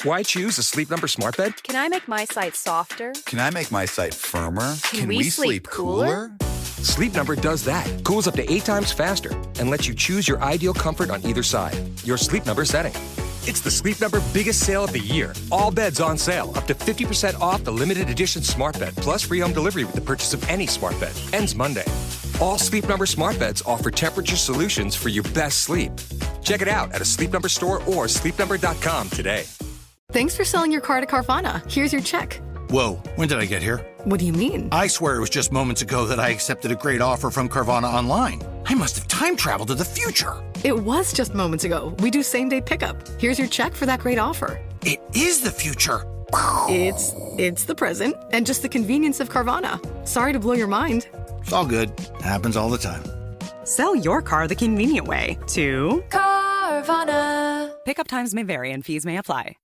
Why choose a Sleep Number smart bed? Can I make my site softer? Can I make my site firmer? Can we sleep cooler? Sleep Number does that. Cools up to 8 times faster and lets you choose your ideal comfort on either side. Your Sleep Number setting. It's the Sleep Number biggest sale of the year. All beds on sale. Up to 50% off the limited edition smart bed. Plus free home delivery with the purchase of any smart bed. Ends Monday. All Sleep Number smart beds offer temperature solutions for your best sleep. Check it out at a Sleep Number store or sleepnumber.com today. Thanks for selling your car to Carvana. Here's your check. Whoa, when did I get here? What do you mean? I swear it was just moments ago that I accepted a great offer from Carvana online. I must have time traveled to the future. It was just moments ago. We do same-day pickup. Here's your check for that great offer. It is the future. It's the present and just the convenience of Carvana. Sorry to blow your mind. It's all good. Happens all the time. Sell your car the convenient way to Carvana. Pickup times may vary and fees may apply.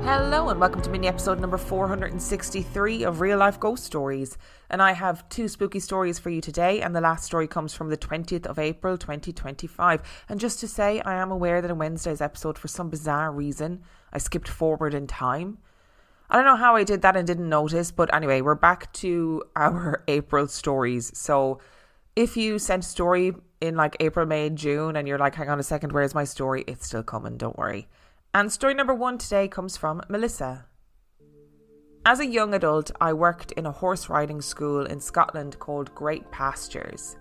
Hello and welcome to mini episode number 463 of Real Life Ghost Stories. And I have 2 spooky stories for you today, and the last story comes from the 20th of April 2025. And just to say, I am aware that in Wednesday's episode, for some bizarre reason, I skipped forward in time. I don't know how I did that and didn't notice, but anyway, we're back to our April stories. So if you sent a story in like April, May, June, and you're like, hang on a second, where's my story? It's still coming, don't worry. And story number 1 today comes from Melissa. As a young adult, I worked in a horse riding school in Scotland called Great Pastures.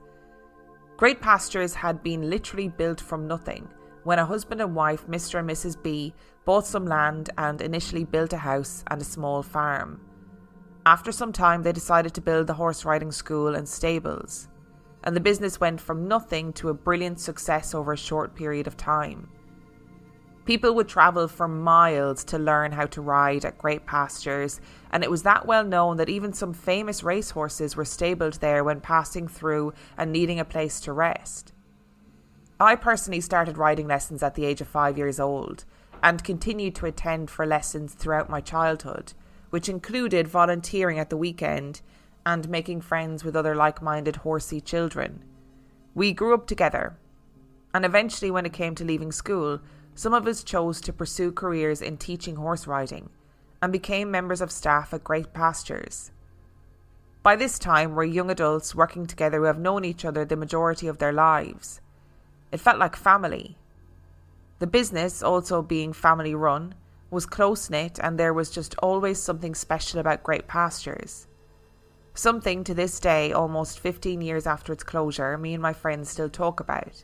Great Pastures had been literally built from nothing when a husband and wife, Mr. and Mrs. B, bought some land and initially built a house and a small farm. After some time, they decided to build the horse riding school and stables, and the business went from nothing to a brilliant success over a short period of time. People would travel for miles to learn how to ride at Great Pastures, and it was that well known that even some famous racehorses were stabled there when passing through and needing a place to rest. I personally started riding lessons at the age of 5 years old and continued to attend for lessons throughout my childhood, which included volunteering at the weekend and making friends with other like-minded horsey children. We grew up together, and eventually when it came to leaving school, some of us chose to pursue careers in teaching horse riding and became members of staff at Great Pastures. By this time, we're young adults working together who have known each other the majority of their lives. It felt like family. The business, also being family run, was close-knit, and there was just always something special about Great Pastures. Something to this day, almost 15 years after its closure, me and my friends still talk about.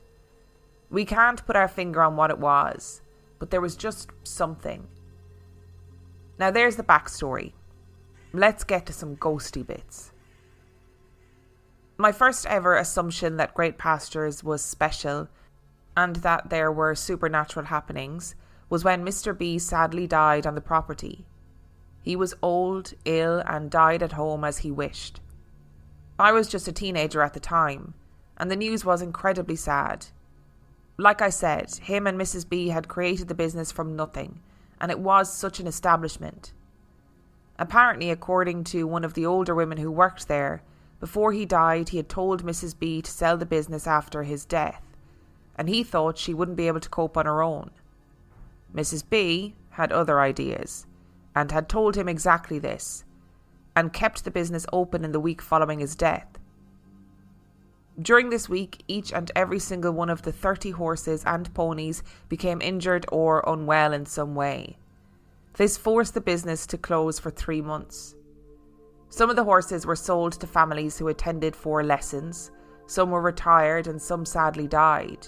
We can't put our finger on what it was, but there was just something. Now there's the backstory. Let's get to some ghosty bits. My first ever assumption that Great Pastures was special and that there were supernatural happenings was when Mr. B sadly died on the property. He was old, ill, and died at home as he wished. I was just a teenager at the time, and the news was incredibly sad. Like I said, him and Mrs. B had created the business from nothing, and it was such an establishment. Apparently, according to one of the older women who worked there, before he died he had told Mrs. B to sell the business after his death, and he thought she wouldn't be able to cope on her own. Mrs. B had other ideas, and had told him exactly this, and kept the business open in the week following his death. During this week, each and every single one of the 30 horses and ponies became injured or unwell in some way. This forced the business to close for 3 months. Some of the horses were sold to families who attended for lessons, some were retired, and some sadly died.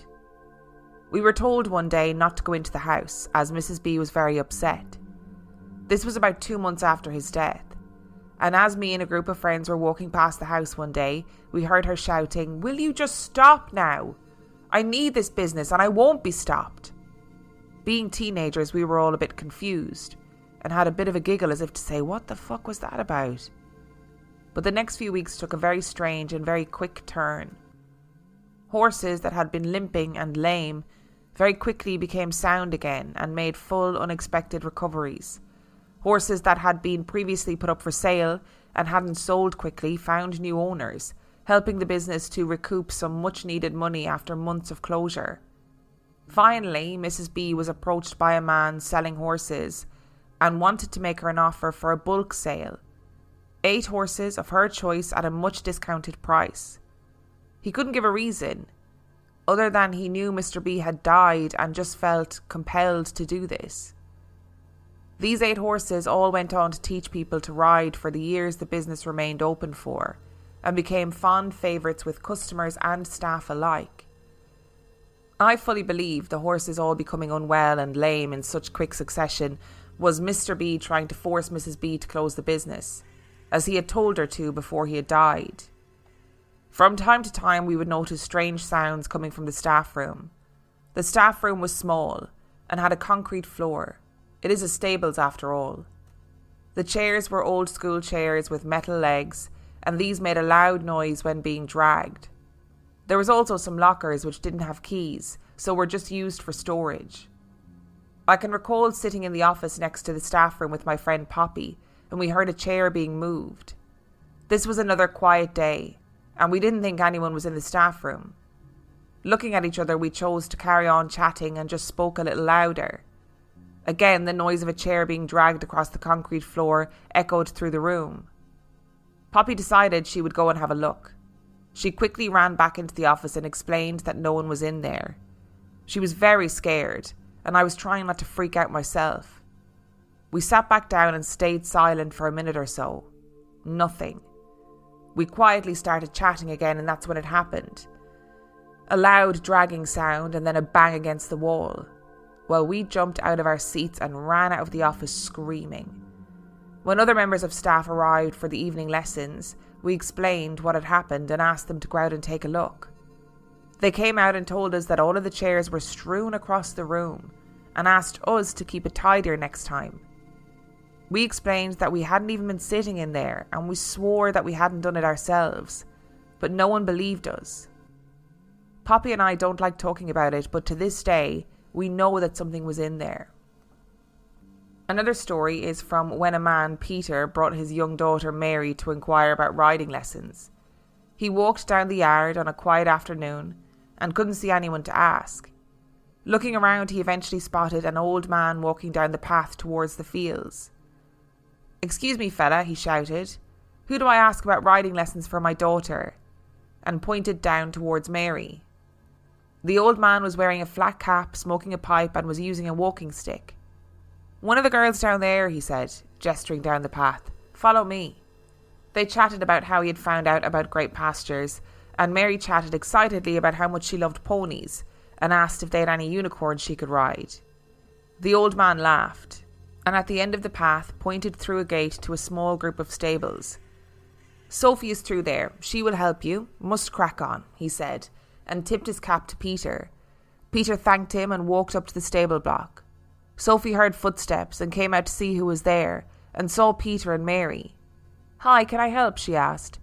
We were told one day not to go into the house as Mrs. B was very upset. This was about 2 months after his death. And as me and a group of friends were walking past the house one day, we heard her shouting, "Will you just stop now? I need this business and I won't be stopped." Being teenagers, we were all a bit confused. and had a bit of a giggle as if to say, what the fuck was that about? But the next few weeks took a very strange and very quick turn. Horses that had been limping and lame very quickly became sound again and made full unexpected recoveries. Horses that had been previously put up for sale and hadn't sold quickly found new owners, helping the business to recoup some much needed money after months of closure. Finally, Mrs. B was approached by a man selling horses and wanted to make her an offer for a bulk sale. 8 horses of her choice at a much discounted price. He couldn't give a reason, other than he knew Mr. B had died and just felt compelled to do this. These 8 horses all went on to teach people to ride for the years the business remained open for, and became fond favourites with customers and staff alike. I fully believe the horses all becoming unwell and lame in such quick succession was Mr. B trying to force Mrs. B to close the business, as he had told her to before he had died. From time to time we would notice strange sounds coming from the staff room. The staff room was small and had a concrete floor. It is a stables after all. The chairs were old school chairs with metal legs, and these made a loud noise when being dragged. There was also some lockers which didn't have keys, so were just used for storage. I can recall sitting in the office next to the staff room with my friend Poppy, and we heard a chair being moved. This was another quiet day, and we didn't think anyone was in the staff room. Looking at each other, we chose to carry on chatting and just spoke a little louder. Again, the noise of a chair being dragged across the concrete floor echoed through the room. Poppy decided she would go and have a look. She quickly ran back into the office and explained that no one was in there. She was very scared, and I was trying not to freak out myself. We sat back down and stayed silent for a minute or so. Nothing. We quietly started chatting again, and that's when it happened. A loud dragging sound and then a bang against the wall. Well, we jumped out of our seats and ran out of the office screaming. When other members of staff arrived for the evening lessons, we explained what had happened and asked them to go out and take a look. They came out and told us that all of the chairs were strewn across the room and asked us to keep it tidier next time. We explained that we hadn't even been sitting in there and we swore that we hadn't done it ourselves, but no one believed us. Poppy and I don't like talking about it, but to this day, we know that something was in there. Another story is from when a man, Peter, brought his young daughter Mary to inquire about riding lessons. He walked down the yard on a quiet afternoon and couldn't see anyone to ask. Looking around, he eventually spotted an old man walking down the path towards the fields. "Excuse me, fella," he shouted. "Who do I ask about riding lessons for my daughter?" and pointed down towards Mary. The old man was wearing a flat cap, smoking a pipe, and was using a walking stick. "One of the girls down there," he said, gesturing down the path. "Follow me." They chatted about how he had found out about Great Pastures, and Mary chatted excitedly about how much she loved ponies, and asked if they had any unicorns she could ride. The old man laughed, and at the end of the path pointed through a gate to a small group of stables. "Sophie is through there. She will help you. Must crack on," he said, and tipped his cap to Peter. Peter thanked him and walked up to the stable block. Sophie heard footsteps and came out to see who was there, and saw Peter and Mary. "Hi, can I help?" she asked.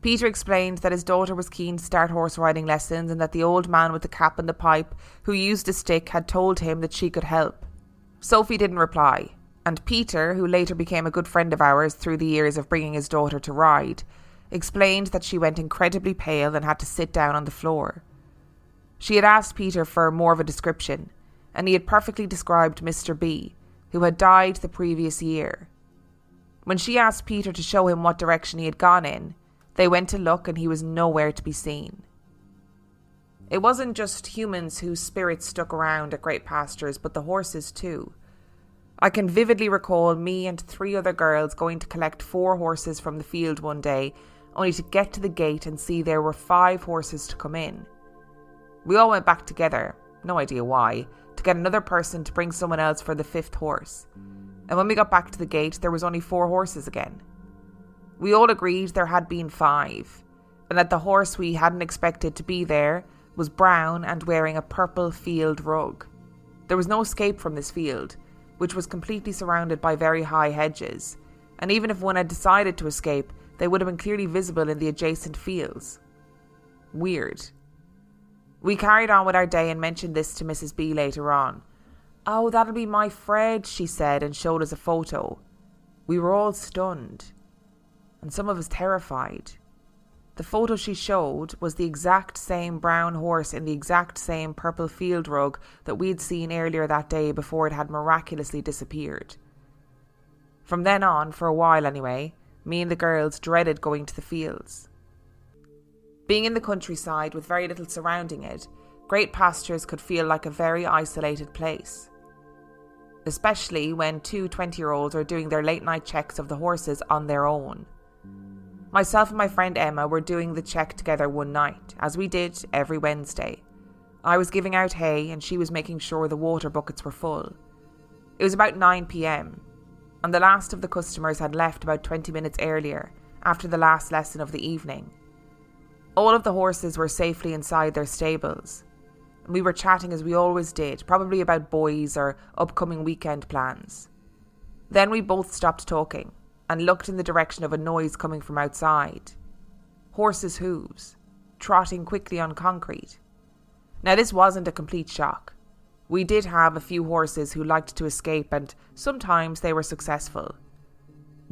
Peter explained that his daughter was keen to start horse riding lessons and that the old man with the cap and the pipe, who used a stick, had told him that she could help. Sophie didn't reply, and Peter, who later became a good friend of ours through the years of bringing his daughter to ride, explained that she went incredibly pale and had to sit down on the floor. She had asked Peter for more of a description, and he had perfectly described Mr. B, who had died the previous year. When she asked Peter to show him what direction he had gone in, they went to look and he was nowhere to be seen. It wasn't just humans whose spirits stuck around at Great Pastures, but the horses too. I can vividly recall me and 3 other girls going to collect 4 horses from the field one day, only to get to the gate and see there were 5 horses to come in. We all went back together, no idea why, to get another person to bring someone else for the 5th horse. And when we got back to the gate, there was only 4 horses again. We all agreed there had been 5, and that the horse we hadn't expected to be there was brown and wearing a purple field rug. There was no escape from this field. which was completely surrounded by very high hedges, and even if one had decided to escape, they would have been clearly visible in the adjacent fields. Weird. We carried on with our day and mentioned this to Mrs. B later on. "Oh, that'll be my Fred," she said, and showed us a photo. We were all stunned, and some of us terrified. The photo she showed was the exact same brown horse in the exact same purple field rug that we'd seen earlier that day before it had miraculously disappeared. From then on, for a while anyway, me and the girls dreaded going to the fields. Being in the countryside with very little surrounding it, Great Pastures could feel like a very isolated place. Especially when two 20-year-olds are doing their late night checks of the horses on their own. Myself and my friend Emma were doing the check together one night, as we did every Wednesday. I was giving out hay and she was making sure the water buckets were full. It was about 9 p.m, and the last of the customers had left about 20 minutes earlier, after the last lesson of the evening. All of the horses were safely inside their stables. We were chatting as we always did, probably about boys or upcoming weekend plans. Then we both stopped talking and looked in the direction of a noise coming from outside. Horses' hooves, trotting quickly on concrete. Now this wasn't a complete shock. We did have a few horses who liked to escape, and sometimes they were successful.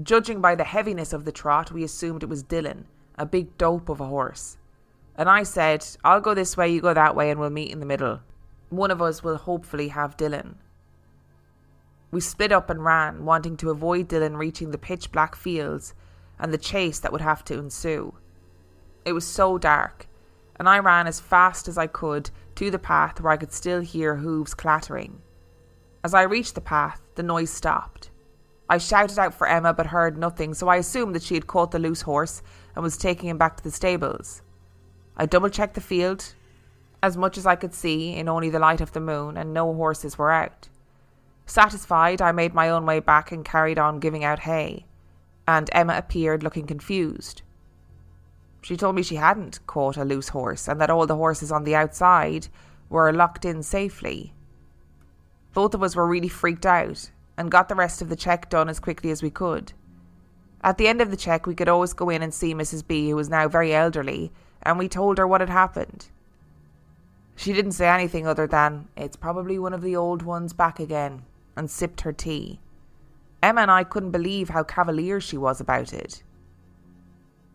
Judging by the heaviness of the trot, we assumed it was Dylan, a big dope of a horse. And I said, "I'll go this way, you go that way, and we'll meet in the middle. One of us will hopefully have Dylan." We split up and ran, wanting to avoid Dylan reaching the pitch black fields and the chase that would have to ensue. It was so dark, and I ran as fast as I could to the path where I could still hear hooves clattering. As I reached the path, the noise stopped. I shouted out for Emma but heard nothing, so I assumed that she had caught the loose horse and was taking him back to the stables. I double-checked the field, as much as I could see in only the light of the moon, and no horses were out. Satisfied, I made my own way back and carried on giving out hay, and Emma appeared looking confused. She told me she hadn't caught a loose horse and that all the horses on the outside were locked in safely. Both of us were really freaked out and got the rest of the check done as quickly as we could. At the end of the check, we could always go in and see Mrs. B, who was now very elderly, and we told her what had happened. She didn't say anything other than, "It's probably one of the old ones back again," and sipped her tea. Emma and I couldn't believe how cavalier she was about it.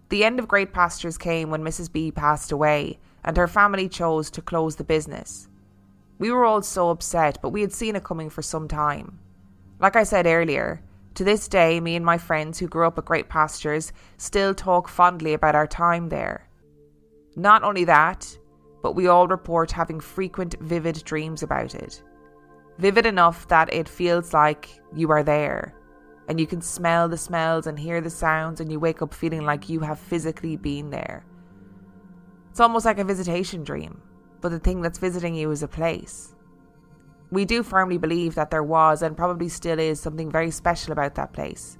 The end of Great Pastures came when Mrs. B passed away, and her family chose to close the business. We were all so upset, but we had seen it coming for some time. Like I said earlier, to this day, me and my friends who grew up at Great Pastures still talk fondly about our time there. Not only that, but we all report having frequent vivid dreams about it. Vivid enough that it feels like you are there, and you can smell the smells and hear the sounds, and you wake up feeling like you have physically been there. It's almost like a visitation dream, but the thing that's visiting you is a place. We do firmly believe that there was, and probably still is, something very special about that place,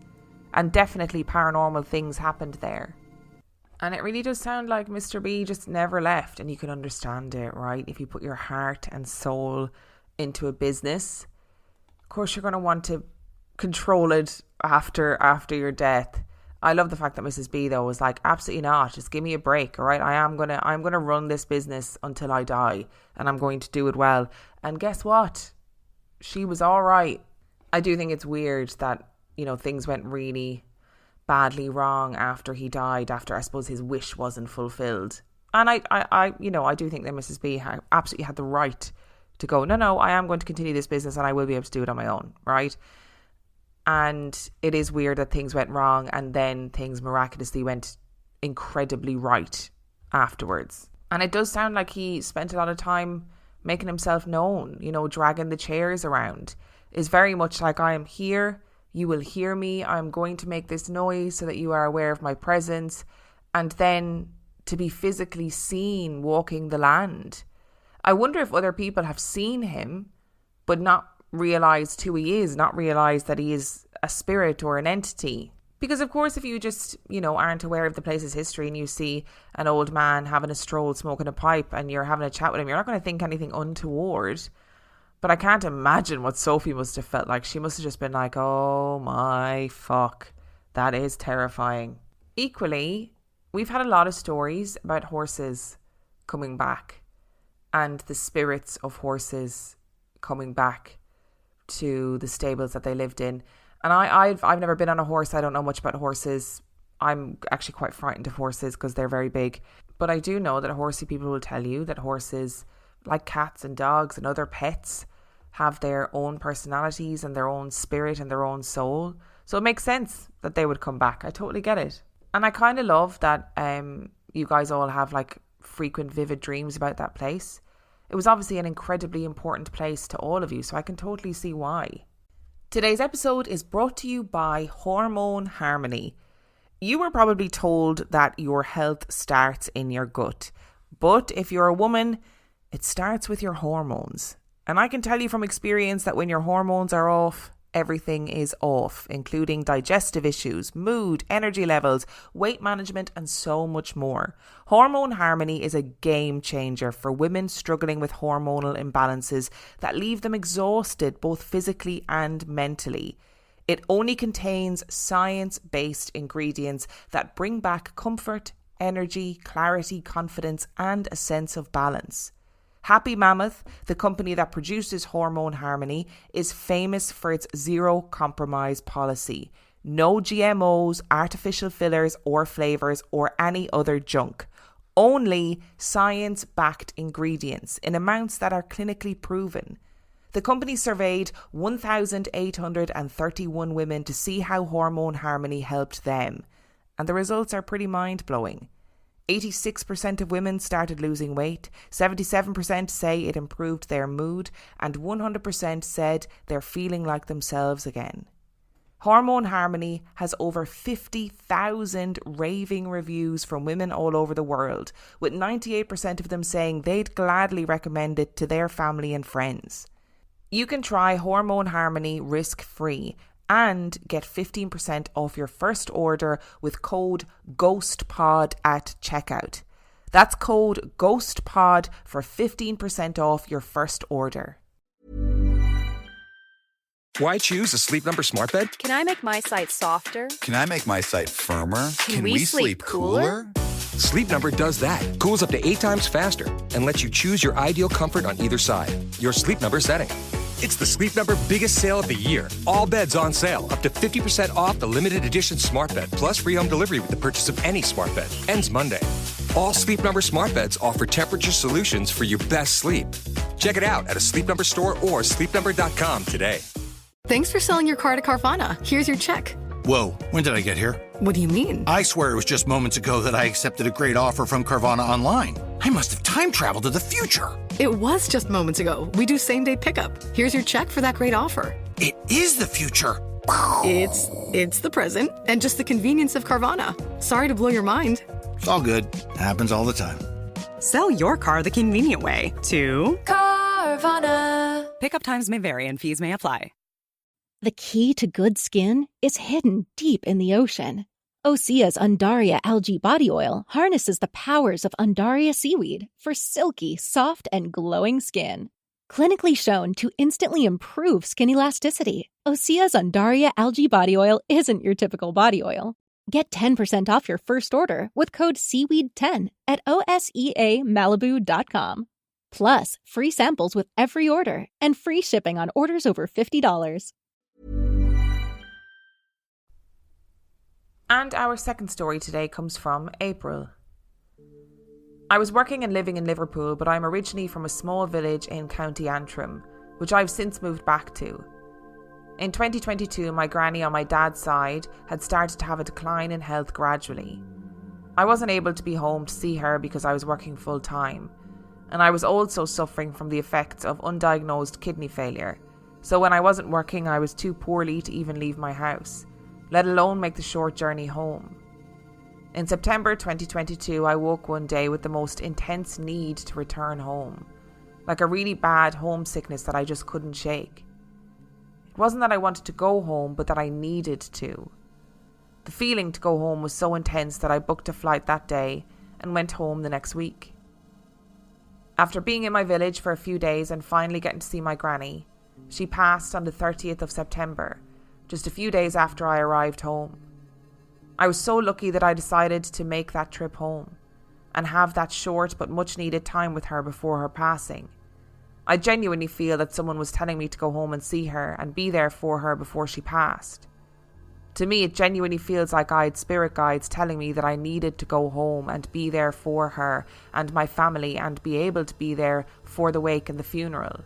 and definitely paranormal things happened there. And it really does sound like Mr. B just never left, and you can understand it, right? If you put your heart and soul into a business, of course you're going to want to control it after your death. I love the fact that Mrs. B though was like, absolutely not, just give me a break, all right? I'm gonna run this business until I die, and I'm going to do it well. And guess what? She was all right. I do think it's weird that, things went really badly wrong after he died, after I suppose his wish wasn't fulfilled. And I do think that Mrs. B absolutely had the right to go, no, I am going to continue this business and I will be able to do it on my own, right? And it is weird that things went wrong and then things miraculously went incredibly right afterwards. And it does sound like he spent a lot of time making himself known, dragging the chairs around. Is very much like, I am here, you will hear me, I'm going to make this noise so that you are aware of my presence. And then to be physically seen walking the land. I wonder if other people have seen him but not realised who he is, not realised that he is a spirit or an entity. Because of course if you just, aren't aware of the place's history and you see an old man having a stroll, smoking a pipe, and you're having a chat with him, you're not going to think anything untoward. But I can't imagine what Sophie must have felt like. She must have just been like, oh my fuck, that is terrifying. Equally, we've had a lot of stories about horses coming back and the spirits of horses coming back to the stables that they lived in. And I've never been on a horse. I don't know much about horses. I'm actually quite frightened of horses because they're very big. But I do know that horsey people will tell you that horses, like cats and dogs and other pets, have their own personalities and their own spirit and their own soul. So it makes sense that they would come back. I totally get it. And I kind of love that you guys all have like frequent vivid dreams about that place. It was obviously an incredibly important place to all of you, so I can totally see why. Today's episode is brought to you by Hormone Harmony. You were probably told that your health starts in your gut. But if you're a woman, it starts with your hormones. And I can tell you from experience that when your hormones are off, everything is off, including digestive issues, mood, energy levels, weight management, and so much more. Hormone Harmony is a game changer for women struggling with hormonal imbalances that leave them exhausted both physically and mentally. It only contains science-based ingredients that bring back comfort, energy, clarity, confidence, and a sense of balance. Happy Mammoth, the company that produces Hormone Harmony, is famous for its zero compromise policy. No GMOs, artificial fillers or flavours or any other junk. Only science-backed ingredients in amounts that are clinically proven. The company surveyed 1,831 women to see how Hormone Harmony helped them. And the results are pretty mind-blowing. 86% of women started losing weight, 77% say it improved their mood, and 100% said they're feeling like themselves again. Hormone Harmony has over 50,000 raving reviews from women all over the world, with 98% of them saying they'd gladly recommend it to their family and friends. You can try Hormone Harmony risk-free and get 15% off your first order with code GHOSTPOD at checkout. That's code GHOSTPOD for 15% off your first order. Why choose a Sleep Number smart bed? Can I make my site softer? Can I make my site firmer? Can we sleep cooler? Sleep Number does that. Cools up to 8 times faster and lets you choose your ideal comfort on either side. Your Sleep Number setting. It's the Sleep Number biggest sale of the year. All beds on sale, up to 50% off the limited edition smart bed, plus free home delivery with the purchase of any smart bed. Ends Monday. All Sleep Number smart beds offer temperature solutions for your best sleep. Check it out at a Sleep Number store or sleepnumber.com today. Thanks for selling your car to Carvana. Here's your check. Whoa, when did I get here? What do you mean? I swear it was just moments ago that I accepted a great offer from Carvana Online. I must have time traveled to the future. It was just moments ago. We do same-day pickup. Here's your check for that great offer. It is the future. It's the present and just the convenience of Carvana. Sorry to blow your mind. It's all good. Happens all the time. Sell your car the convenient way to Carvana. Pickup times may vary and fees may apply. The key to good skin is hidden deep in the ocean. Osea's Undaria algae body oil harnesses the powers of Undaria seaweed for silky, soft, and glowing skin. Clinically shown to instantly improve skin elasticity, Osea's Undaria algae body oil isn't your typical body oil. Get 10% off your first order with code SEAWEED10 at OSEAMalibu.com. Plus, free samples with every order and free shipping on orders over $50. And our second story today comes from April. I was working and living in Liverpool, but I'm originally from a small village in County Antrim, which I've since moved back to. In 2022, my granny on my dad's side had started to have a decline in health gradually. I wasn't able to be home to see her because I was working full time, and I was also suffering from the effects of undiagnosed kidney failure, so when I wasn't working I was too poorly to even leave my house, let alone make the short journey home. In September 2022, I woke one day with the most intense need to return home, like a really bad homesickness that I just couldn't shake. It wasn't that I wanted to go home, but that I needed to. The feeling to go home was so intense that I booked a flight that day and went home the next week. After being in my village for a few days and finally getting to see my granny, she passed on the 30th of September, just a few days after I arrived home. I was so lucky that I decided to make that trip home and have that short but much needed time with her before her passing. I genuinely feel that someone was telling me to go home and see her and be there for her before she passed. To me, it genuinely feels like I had spirit guides telling me that I needed to go home and be there for her and my family and be able to be there for the wake and the funeral.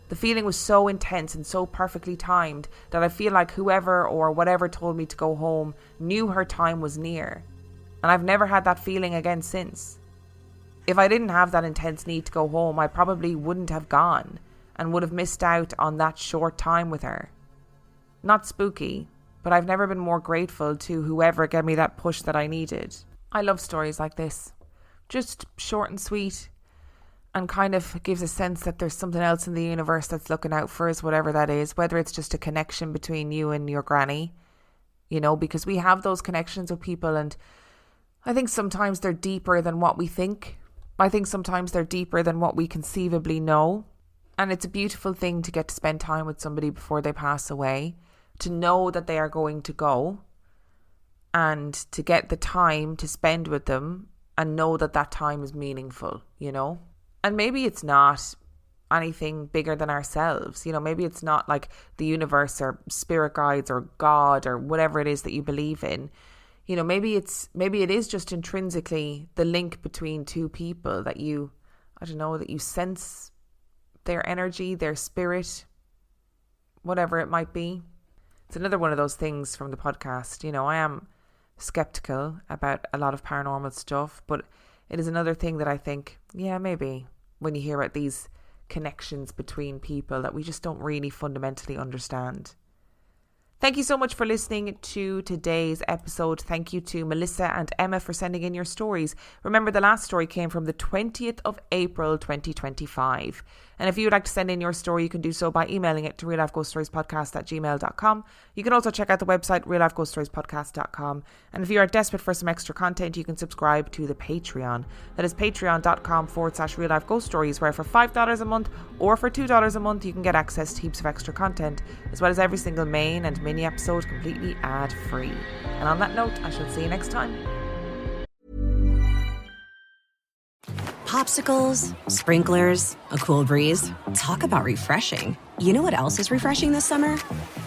The feeling was so intense and so perfectly timed that I feel like whoever or whatever told me to go home knew her time was near. And I've never had that feeling again since. If I didn't have that intense need to go home, I probably wouldn't have gone and would have missed out on that short time with her. Not spooky, but I've never been more grateful to whoever gave me that push that I needed. I love stories like this. Just short and sweet, and kind of gives a sense that there's something else in the universe that's looking out for us, whatever that is, whether it's just a connection between you and your granny, you know, because we have those connections with people, and I think sometimes they're deeper than what we think. I think sometimes they're deeper than what we conceivably know. And it's a beautiful thing to get to spend time with somebody before they pass away, to know that they are going to go, and to get the time to spend with them and know that that time is meaningful, you know? And maybe it's not anything bigger than ourselves, you know, maybe it's not like the universe or spirit guides or God or whatever it is that you believe in. You know, maybe it is just intrinsically the link between two people that you, I don't know, that you sense their energy, their spirit, whatever it might be. It's another one of those things from the podcast. You know, I am skeptical about a lot of paranormal stuff, but it is another thing that I think, yeah, maybe when you hear about these connections between people that we just don't really fundamentally understand. Thank you so much for listening to today's episode. Thank you to Melissa and Emma for sending in your stories. Remember, the last story came from the 20th of April 2025. And if you would like to send in your story, you can do so by emailing it to reallifeghoststoriespodcast@gmail.com. You can also check out the website reallifeghoststoriespodcast.com. And if you are desperate for some extra content, you can subscribe to the Patreon. That is patreon.com/reallifeghoststories, where for $5 a month or for $2 a month, you can get access to heaps of extra content, as well as every single main and mini episode completely ad-free. And on that note, I shall see you next time. Popsicles, sprinklers, a cool breeze. Talk about refreshing. You know what else is refreshing this summer?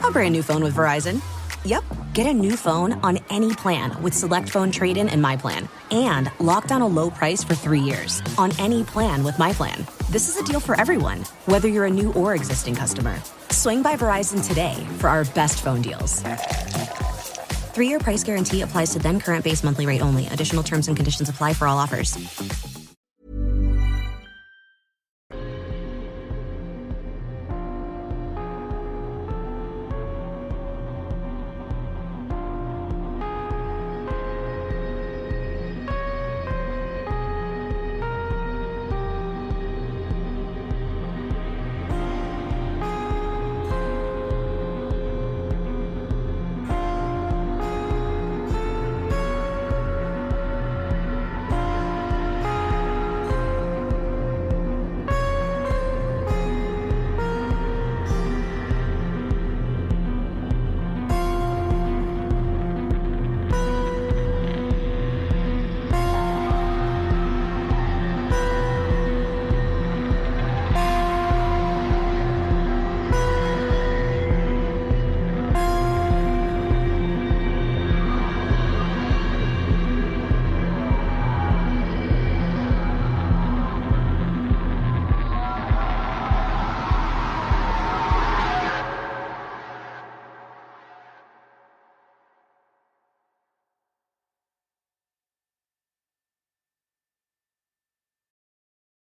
A brand new phone with Verizon. Yep, get a new phone on any plan with Select Phone Trade-in and My Plan. And lock down a low price for 3 years on any plan with My Plan. This is a deal for everyone, whether you're a new or existing customer. Swing by Verizon today for our best phone deals. 3-year price guarantee applies to then current base monthly rate only. Additional terms and conditions apply for all offers.